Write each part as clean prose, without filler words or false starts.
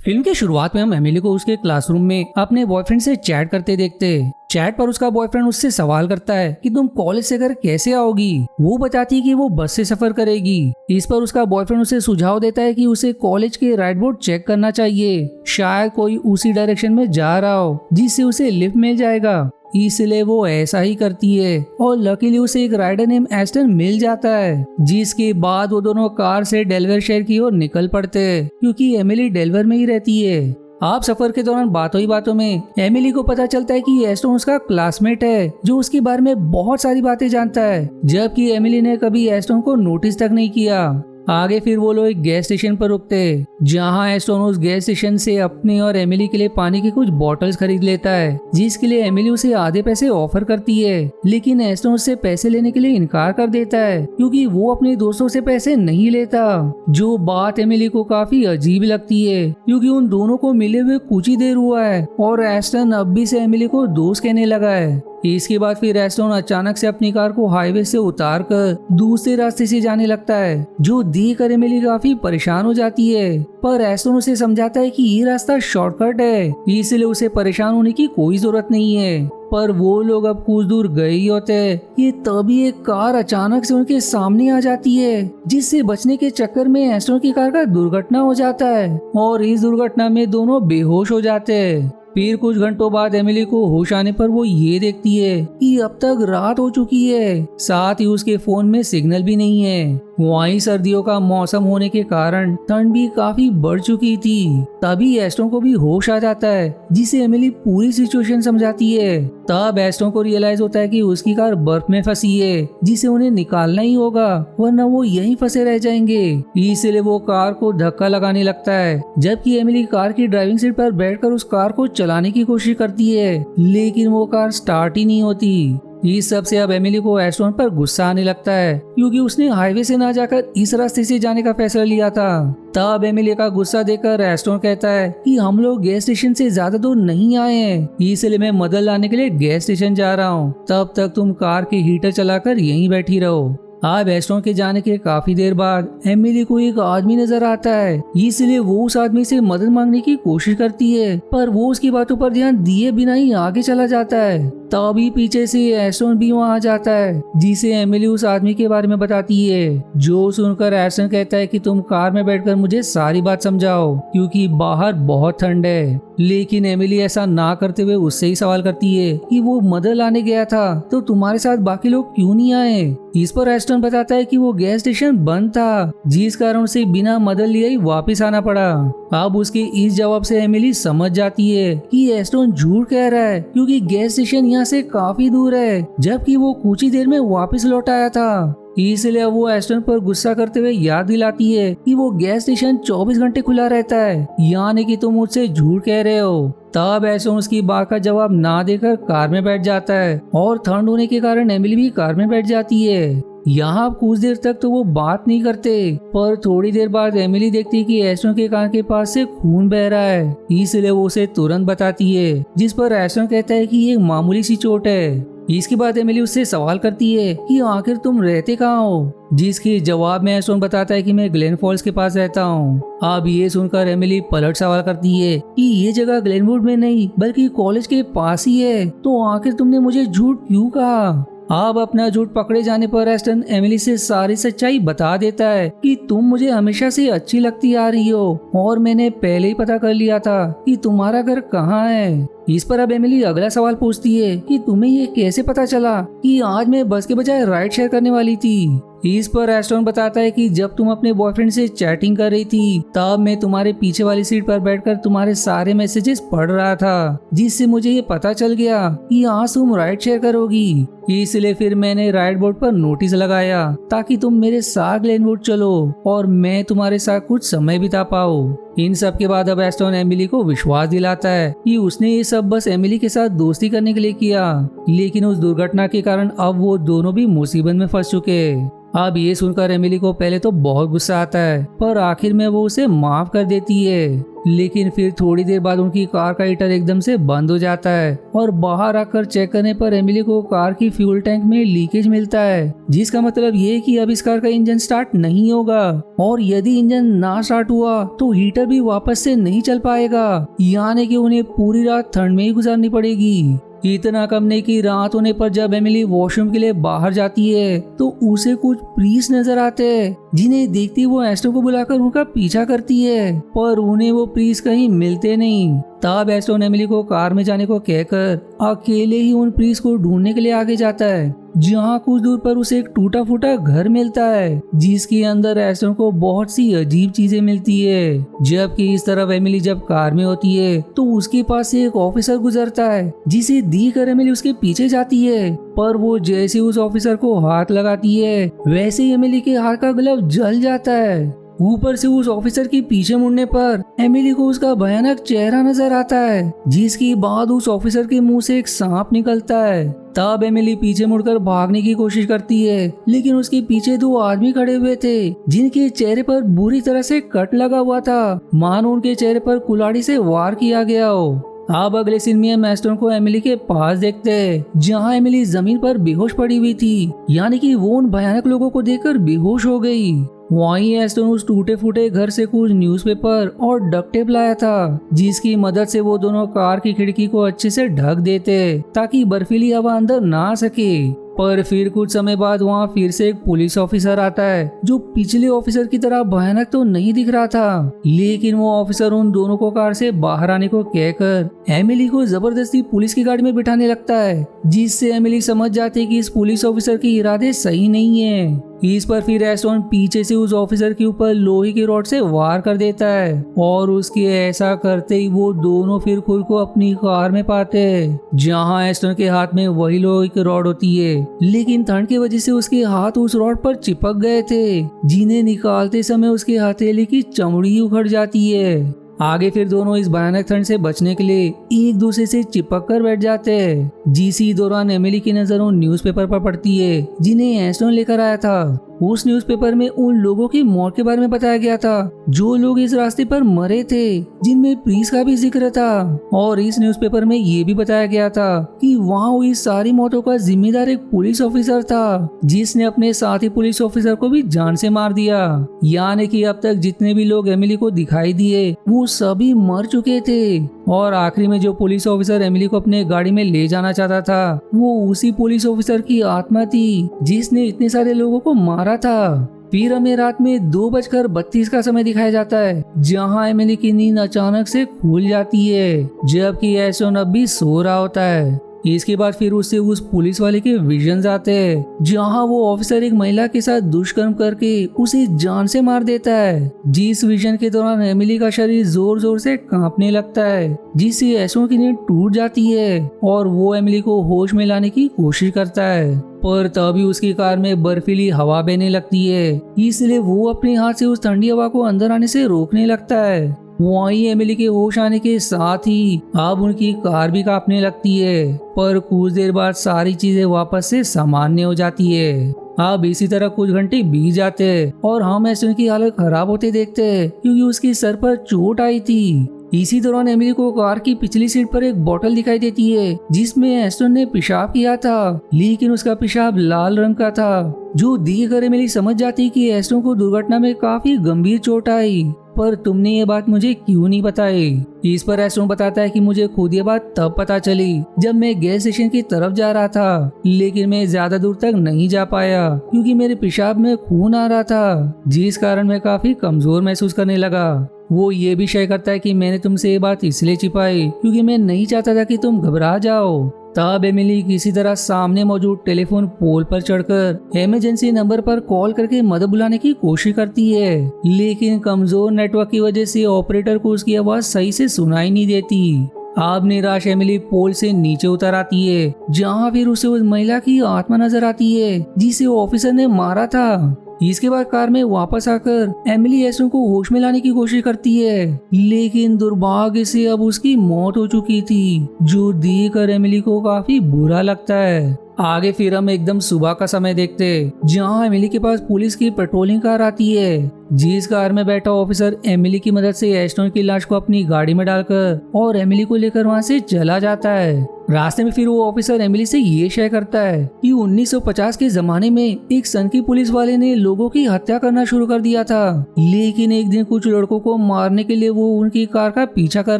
Film की शुरुआत में हम एमिली को उसके क्लासरूम में अपने बॉयफ्रेंड से चैट करते देखते। चैट पर उसका बॉयफ्रेंड उससे सवाल करता है कि तुम कॉलेज से घर कैसे आओगी। वो बताती है कि वो बस से सफर करेगी। इस पर उसका बॉयफ्रेंड उसे सुझाव देता है कि उसे कॉलेज के राइड बोर्ड चेक करना चाहिए, शायद कोई उसी डायरेक्शन में जा रहा हो जिससे उसे लिफ्ट मिल जाएगा। इसलिए वो ऐसा ही करती है और लकीली उसे एक राइडर नेम एस्टन मिल जाता है, जिसके बाद वो दोनों कार से डेलवेयर शहर की ओर निकल पड़ते हैं क्योंकि एमिली डेलवेयर में ही रहती है। आप सफर के दौरान बातों ही बातों में एमिली को पता चलता है कि एस्टन उसका क्लासमेट है जो उसके बारे में बहुत सारी बातें जानता है, जबकि एमिली ने कभी एस्टन को नोटिस तक नहीं किया। आगे फिर वो लोग एक गैस स्टेशन पर रुकते जहां एस्टन उस गैस स्टेशन से अपनी और एमिली के लिए पानी की कुछ बॉटल्स खरीद लेता है, जिसके लिए एमिली उसे आधे पैसे ऑफर करती है। लेकिन एस्टन उससे पैसे लेने के लिए इनकार कर देता है क्योंकि वो अपने दोस्तों से पैसे नहीं लेता। जो बात एमिली को काफी अजीब लगती है क्योंकि उन दोनों को मिले हुए कुछ ही देर हुआ है और एस्टन अब भी से एमिली को दोस्त कहने लगा है। इसके बाद फिर एस्टन अचानक से अपनी कार को हाईवे से उतार कर दूसरे रास्ते से जाने लगता है, जो देखकर एमिली काफी परेशान हो जाती है। पर एस्टन उसे समझाता है कि ये रास्ता शॉर्टकट है, इसलिए उसे परेशान होने की कोई जरूरत नहीं है। पर वो लोग अब कुछ दूर गए ही होते हैं कि तभी एक कार अचानक से उनके सामने आ जाती है, जिससे बचने के चक्कर में एस्टन की कार का दुर्घटना हो जाता है और इस दुर्घटना में दोनों बेहोश हो जाते हैं। फिर कुछ घंटों बाद एमिली को होश आने पर वो ये देखती है कि अब तक रात हो चुकी है, साथ ही उसके फोन में सिग्नल भी नहीं है। वहीं सर्दियों का मौसम होने के कारण ठंड भी काफी बढ़ चुकी थी। तभी एस्टन को भी होश आ जाता है, जिसे एमिली पूरी सिचुएशन समझाती है। तब एस्टन को रियलाइज होता है कि उसकी कार बर्फ में फंसी है, जिसे उन्हें निकालना ही होगा वरना वो यहीं फंसे रह जाएंगे। इसलिए वो कार को धक्का लगाने लगता है, जबकि एमिली कार की ड्राइविंग सीट पर बैठकर उस कार को चलाने की कोशिश करती है, लेकिन वो कार स्टार्ट ही नहीं होती। इस सब से अब एमिली को एस्टन पर गुस्सा आने लगता है क्योंकि उसने हाईवे से ना जाकर इस रास्ते से जाने का फैसला लिया था। तब एमिली का गुस्सा देखकर एस्टन कहता है कि हम लोग गैस स्टेशन से ज्यादा दूर नहीं आए हैं, इसलिए मैं मदद लाने के लिए गैस स्टेशन जा रहा हूँ। तब तक तुम कार के हीटर चलाकर यहीं बैठी रहो। अब एस्टन के जाने के काफी देर बाद एमिली को एक आदमी नजर आता है, इसलिए वो उस आदमी से मदद मांगने की कोशिश करती है, पर वो उसकी बातों पर ध्यान दिए बिना ही आगे चला जाता है। तभी पीछे से एस्टन भी वहाँ आ जाता है, जिसे एमिली उस आदमी के बारे में बताती है। जो सुनकर एस्टन कहता है कि तुम कार में बैठकर मुझे सारी बात समझाओ क्योंकि बाहर बहुत ठंड है। लेकिन एमिली ऐसा ना करते हुए उससे ही सवाल करती है कि वो मदद लाने गया था तो तुम्हारे साथ बाकी लोग क्यों नहीं आए। इस पर एस्टन बताता है कि वो गैस स्टेशन बंद था, जिस कारण उसे बिना मदद लिए ही वापस आना पड़ा। अब उसके इस जवाब से एमिली समझ जाती है कि एस्टन झूठ कह रहा है क्योंकि गैस स्टेशन यहाँ से काफी दूर है, जबकि वो कुछ ही देर में वापस लौट आया था। इसलिए वो एस्टन पर गुस्सा करते हुए याद दिलाती है कि वो गैस स्टेशन 24 घंटे खुला रहता है, यानी कि तुम मुझसे झूठ कह रहे हो। तब एस्टन उसकी बात का जवाब ना देकर कार में बैठ जाता है और ठंड होने के कारण एमिली भी कार में बैठ जाती है। यहाँ कुछ देर तक तो वो बात नहीं करते, पर थोड़ी देर बाद एमिली देखती है कि एस्टन के कान के पास से खून बह रहा है, इसलिए वो उसे तुरंत बताती है, जिस पर एस्टन कहता है कि ये मामूली सी चोट है। इसके बाद एमिली उससे सवाल करती है कि आखिर तुम रहते कहाँ हो, जिसके जवाब में एस्टन बताता है कि मैं ग्लेन फॉल्स के पास रहता हूँ। अब ये सुनकर एमिली पलट सवाल करती है कि ये जगह ग्लेनवुड में नहीं बल्कि कॉलेज के पास ही है, तो आखिर तुमने मुझे झूठ क्यों कहा। अब अपना झूठ पकड़े जाने पर एस्टन एमिली से सारी सच्चाई बता देता है कि तुम मुझे हमेशा से अच्छी लगती आ रही हो और मैंने पहले ही पता कर लिया था कि तुम्हारा घर कहाँ है। इस पर अब एमिली अगला सवाल पूछती है कि तुम्हें ये कैसे पता चला कि आज मैं बस के बजाय राइड शेयर करने वाली थी। इस पर एस्टन बताता है कि जब तुम अपने बॉयफ्रेंड से चैटिंग कर रही थी तब मैं तुम्हारे पीछे वाली सीट पर बैठकर तुम्हारे सारे मैसेजेस पढ़ रहा था, जिससे मुझे ये पता चल गया कि आज तुम राइड शेयर करोगी। इसलिए फिर मैंने राइड बोर्ड पर नोटिस लगाया ताकि तुम मेरे साथ ग्लेनवुड चलो और मैं तुम्हारे साथ कुछ समय बिता पाऊँ। इन सब के बाद अब एस्टन एमिली को विश्वास दिलाता है कि उसने ये सब बस एमिली के साथ दोस्ती करने के लिए किया, लेकिन उस दुर्घटना के कारण अब वो दोनों भी मुसीबत में फंस चुके। अब ये सुनकर एमिली को पहले तो बहुत गुस्सा आता है, पर आखिर में वो उसे माफ कर देती है। लेकिन फिर थोड़ी देर बाद उनकी कार का हीटर एकदम से बंद हो जाता है और बाहर आकर चेक करने पर एमिली को कार की फ्यूल टैंक में लीकेज मिलता है, जिसका मतलब ये कि अब इस कार का इंजन स्टार्ट नहीं होगा और यदि इंजन ना स्टार्ट हुआ तो हीटर भी वापस से नहीं चल पाएगा, यानी कि उन्हें पूरी रात ठंड में ही गुजारनी पड़ेगी। इतना कम नहीं कि रात होने पर जब एमिली वॉशरूम के लिए बाहर जाती है तो उसे कुछ प्रीस्ट नजर आते हैं, जिन्हें देखती वो एस्टन को बुलाकर उनका पीछा करती है, पर उन्हें वो प्रीस्ट कहीं मिलते नहीं। तब एस्टन एमिली को कार में जाने को कहकर अकेले ही उन प्रीस्ट को ढूंढने के लिए आगे जाता है, जहाँ कुछ दूर पर उसे एक टूटा फूटा घर मिलता है, जिसके अंदर एस्टन को बहुत सी अजीब चीजें मिलती है। जबकि इस तरफ एमिली जब कार में होती है तो उसके पास से एक ऑफिसर गुजरता है, जिसे देखकर एमिली उसके पीछे जाती है, पर वो जैसे उस ऑफिसर को हाथ लगाती है वैसे ही एमिली के हाथ का ग्लव जल जाता है। ऊपर से उस ऑफिसर के पीछे मुड़ने पर एमिली को उसका भयानक चेहरा नजर आता है, जिसके बाद उस ऑफिसर के मुंह से एक सांप निकलता है। तब एमिली पीछे मुड़कर भागने की कोशिश करती है, लेकिन उसके पीछे दो आदमी खड़े हुए थे, जिनके चेहरे पर बुरी तरह से कट लगा हुआ था, मानो उनके चेहरे पर कुल्हाड़ी से वार किया गया हो। अब अगले सीन में हम एस्टन को एमिली के पास देखते हैं, जहां एमिली जमीन पर बेहोश पड़ी हुई थी, यानी कि वो उन भयानक लोगों को देखकर बेहोश हो गई। वहीं एस्टन उस टूटे फूटे घर से कुछ न्यूज़पेपर और डक्ट टेप लाया था, जिसकी मदद से वो दोनों कार की खिड़की को अच्छे से ढक देते ताकि बर्फीली हवा अंदर ना आ सके। पर फिर कुछ समय बाद वहाँ फिर से एक पुलिस ऑफिसर आता है, जो पिछले ऑफिसर की तरह भयानक तो नहीं दिख रहा था, लेकिन वो ऑफिसर उन दोनों को कार से बाहर आने को कहकर एमिली को जबरदस्ती पुलिस की गाड़ी में बिठाने लगता है, जिससे एमिली समझ जाती है कि इस पुलिस ऑफिसर के इरादे सही नहीं है। इस पर फिर एस्टन पीछे से उस ऑफिसर के ऊपर लोहे की रॉड से वार कर देता है और उसके ऐसा करते ही वो दोनों फिर खुद को अपनी कार में पाते हैं, जहां एस्टन के हाथ में वही लोहे की रॉड होती है, लेकिन ठंड की वजह से उसके हाथ उस रॉड पर चिपक गए थे, जिन्हें निकालते समय उसके हथेली की चमड़ी उखड़ जाती है। आगे फिर दोनों इस भयानक ठंड से बचने के लिए एक दूसरे से चिपक कर बैठ जाते हैं। जिसी दौरान एमिली की नजर उन न्यूज़पेपर पर पड़ती है जिन्हें एस्टन लेकर आया था। उस न्यूज़पेपर में उन लोगों की मौत के बारे में बताया गया था, जो लोग इस रास्ते पर मरे थे, जिनमें प्रीस्ट का भी जिक्र था। और इस न्यूज़पेपर में ये भी बताया गया था कि वहाँ हुई सारी मौतों का जिम्मेदार एक पुलिस ऑफिसर था, जिसने अपने साथी पुलिस ऑफिसर को भी जान से मार दिया। यानी कि अब तक जितने भी लोग एमिली को दिखाई दिए वो सभी मर चुके थे। और आखिरी में जो पुलिस ऑफिसर एमिली को अपने गाड़ी में ले जाना चाहता था, वो उसी पुलिस ऑफिसर की आत्मा थी, जिसने इतने सारे लोगों को मारा था। फिर हमें रात में 2:32 का समय दिखाया जाता है, जहां एमिली की नींद अचानक से खुल जाती है, जबकि एस्टन अब भी सो रहा होता है। इसके बाद फिर उससे उस पुलिस वाले के विजन्स आते हैं, जहां वो ऑफिसर एक महिला के साथ दुष्कर्म करके उसे जान से मार देता है। जिस विजन के दौरान एमिली का शरीर जोर जोर से कांपने लगता है, जिससे एस्टन की नींद टूट जाती है और वो एमिली को होश में लाने की कोशिश करता है। पर तभी उसकी कार में बर्फीली हवा बहने लगती है, इसलिए वो अपने हाथ से उस ठंडी हवा को अंदर आने से रोकने लगता है। वहीं एमिली के होश आने के साथ ही अब उनकी कार भी कांपने लगती है, पर कुछ देर बाद सारी चीजें वापस से सामान्य हो जाती है। अब इसी तरह कुछ घंटे बीत जाते हैं और हम एस्टन की हालत खराब होते देखते हैं, क्योंकि उसके सर पर चोट आई थी। इसी दौरान एमिली को कार की पिछली सीट पर एक बोतल दिखाई देती है, जिसमें एस्टन ने पेशाब किया था, लेकिन उसका पेशाब लाल रंग का था, जो देखकर एमिली समझ जाती कि एस्टन को दुर्घटना में काफी गंभीर चोट आई। पर तुमने ये बात मुझे क्यों नहीं बताई? इस पर एस्टन बताता है कि मुझे खुद ये बात तब पता चली जब मैं गैस स्टेशन की तरफ जा रहा था, लेकिन मैं ज्यादा दूर तक नहीं जा पाया क्योंकि मेरे पेशाब में खून आ रहा था, जिस कारण मैं काफी कमजोर महसूस करने लगा। वो ये भी शेयर करता है कि मैंने तुमसे ये बात इसलिए छिपाई क्योंकि मैं नहीं चाहता था कि तुम घबरा जाओ। तब एमिली किसी तरह सामने मौजूद टेलीफोन पोल पर चढ़कर इमरजेंसी नंबर पर कॉल करके मदद बुलाने की कोशिश करती है, लेकिन कमजोर नेटवर्क की वजह से ऑपरेटर को उसकी आवाज सही से सुनाई नहीं देती। अब निराश एमिली पोल से नीचे उतर आती है, जहाँ फिर उसे उस महिला की आत्मा नजर आती है जिसे ऑफिसर ने मारा था। इसके बाद कार में वापस आकर एमिली एस्टन को होश में लाने की कोशिश करती है, लेकिन दुर्भाग्य से अब उसकी मौत हो चुकी थी, जो देखकर एमिली को काफी बुरा लगता है। आगे फिर हम एकदम सुबह का समय देखते जहाँ एमिली के पास पुलिस की पेट्रोलिंग कार आती है। जिस कार में बैठा ऑफिसर एमिली की मदद से एस्टोन की लाश को अपनी गाड़ी में डालकर और एमिली को लेकर वहाँ से चला जाता है। रास्ते में फिर वो ऑफिसर एमिली से ये शेयर करता है कि 1950 के जमाने में एक सनकी पुलिस वाले ने लोगों की हत्या करना शुरू कर दिया था, लेकिन एक दिन कुछ लड़कों को मारने के लिए वो उनकी कार का पीछा कर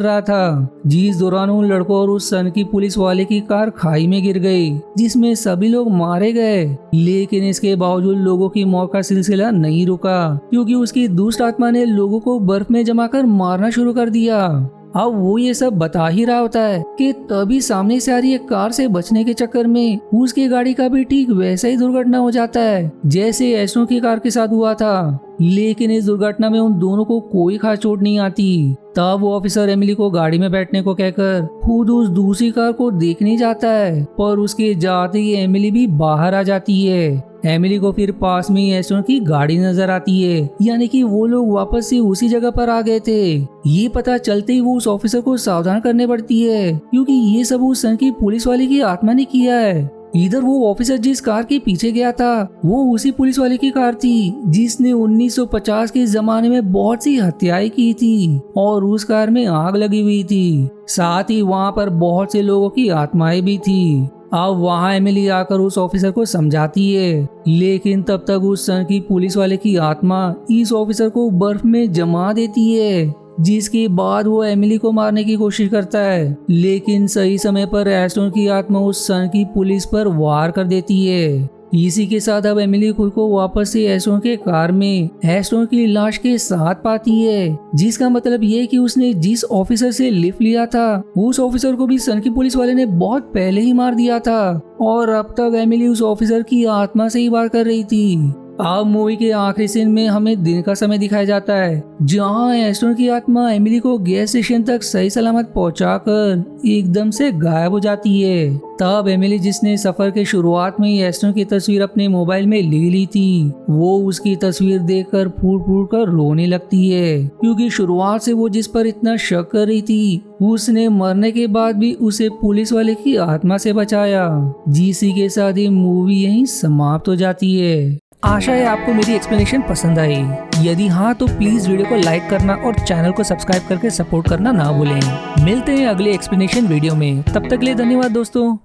रहा था, जिस दौरान उन लड़कों और उस सनकी पुलिस वाले की कार खाई में गिर गई, जिसमें सभी लोग मारे गए। लेकिन इसके बावजूद लोगों की मौत का सिलसिला नहीं रुका, क्योंकि उसकी दुष्ट आत्मा ने लोगों को बर्फ में जमाकर मारना शुरू कर दिया। अब वो ये सब बता ही रहा होता है कि तभी सामने से आ रही एक कार से बचने के चक्कर में उसकी गाड़ी का भी ठीक वैसा ही दुर्घटना हो जाता है जैसे एस्टोन की कार के साथ हुआ था। लेकिन इस दुर्घटना में उन दोनों को कोई खास चोट नहीं आती। तब वो ऑफिसर एमिली को गाड़ी में बैठने को कहकर खुद उस दूसरी कार को देखने जाता है, पर उसके जाते ही एमिली भी बाहर आ जाती है। एमिली को फिर पास में ही एस्टोन की गाड़ी नजर आती है, यानी कि वो लोग वापस से उसी जगह पर आ गए थे। ये पता चलते ही वो उस ऑफिसर को सावधान करने पड़ती है, क्योंकि ये सब उस सन की पुलिस वाले की आत्मा ने किया है। इधर वो ऑफिसर जिस कार के पीछे गया था वो उसी पुलिस वाले की कार थी जिसने 1950 के जमाने में बहुत सी हत्याएं की थी और उस कार में आग लगी हुई थी। साथ ही वहाँ पर बहुत से लोगों की आत्माएं भी थी। अब वहाँ एमिली आकर उस ऑफिसर को समझाती है, लेकिन तब तक उस सन की पुलिस वाले की आत्मा इस ऑफिसर को बर्फ में जमा देती है, जिसके बाद वो एमिली को मारने की कोशिश करता है। लेकिन सही समय पर एस्टोन की आत्मा उस सन की पुलिस पर वार कर देती है। इसी के साथ अब एमिली खुद को वापस से एस्टोन के कार में एस्टोन की लाश के साथ पाती है, जिसका मतलब ये कि उसने जिस ऑफिसर से लिफ्ट लिया था उस ऑफिसर को भी सन की पुलिस वाले ने बहुत पहले ही मार दिया था और अब तक एमिली उस ऑफिसर की आत्मा से ही बात कर रही थी। अब मूवी के आखिरी सीन में हमें दिन का समय दिखाया जाता है, जहां एस्टोन की आत्मा एमिली को गैस स्टेशन तक सही सलामत पहुंचाकर एकदम से गायब हो जाती है। तब एमिली, जिसने सफर के शुरुआत में ही एस्टोन की तस्वीर अपने मोबाइल में ले ली थी, वो उसकी तस्वीर देखकर फूट फूट कर रोने लगती है, क्योंकि शुरुआत से वो जिस पर इतना शक कर रही थी उसने मरने के बाद भी उसे पुलिस वाले की आत्मा से बचाया। जिसी के साथ ही मूवी यहीं समाप्त हो जाती है। आशा है आपको मेरी एक्सप्लेनेशन पसंद आई। यदि हाँ तो प्लीज वीडियो को लाइक करना और चैनल को सब्सक्राइब करके सपोर्ट करना ना भूलें। मिलते हैं अगले एक्सप्लेनेशन वीडियो में, तब तक के लिए धन्यवाद दोस्तों।